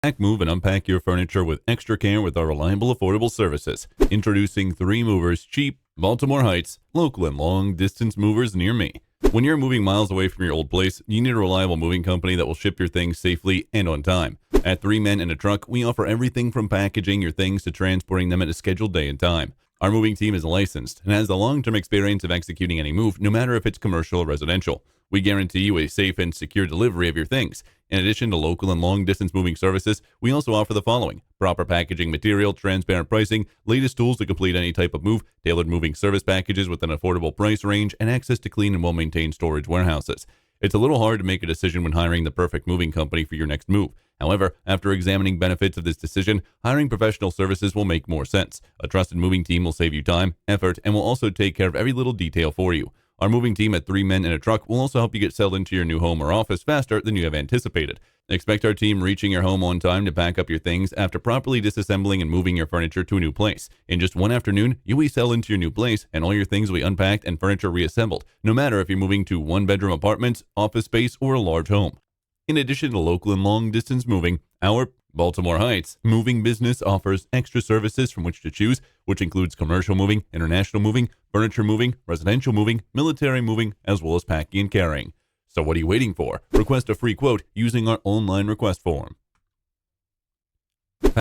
Pack, move, and unpack your furniture with extra care with our reliable, affordable services. Introducing 3 Movers, cheap, Baltimore Heights, local and long-distance movers near me. When you're moving miles away from your old place, you need a reliable moving company that will ship your things safely and on time. At 3 Men and a Truck, we offer everything from packaging your things to transporting them at a scheduled day and time. Our moving team is licensed and has the long-term experience of executing any move, no matter if it's commercial or residential. We guarantee you a safe and secure delivery of your things. In addition to local and long-distance moving services, we also offer the following: proper packaging material, transparent pricing, latest tools to complete any type of move, tailored moving service packages with an affordable price range, and access to clean and well-maintained storage warehouses. It's a little hard to make a decision when hiring the perfect moving company for your next move. However, after examining benefits of this decision, hiring professional services will make more sense. A trusted moving team will save you time, effort, and will also take care of every little detail for you. Our moving team at 3 Men and a Truck will also help you get settled into your new home or office faster than you have anticipated. Expect our team reaching your home on time to pack up your things after properly disassembling and moving your furniture to a new place. In just one afternoon, you will settle into your new place and all your things will be unpacked and furniture reassembled, no matter if you're moving to 1-bedroom apartments, office space, or a large home. In addition to local and long-distance moving, our Baltimore Heights moving business offers extra services from which to choose, which includes commercial moving, international moving, furniture moving, residential moving, military moving, as well as packing and carrying. So what are you waiting for? Request a free quote using our online request form.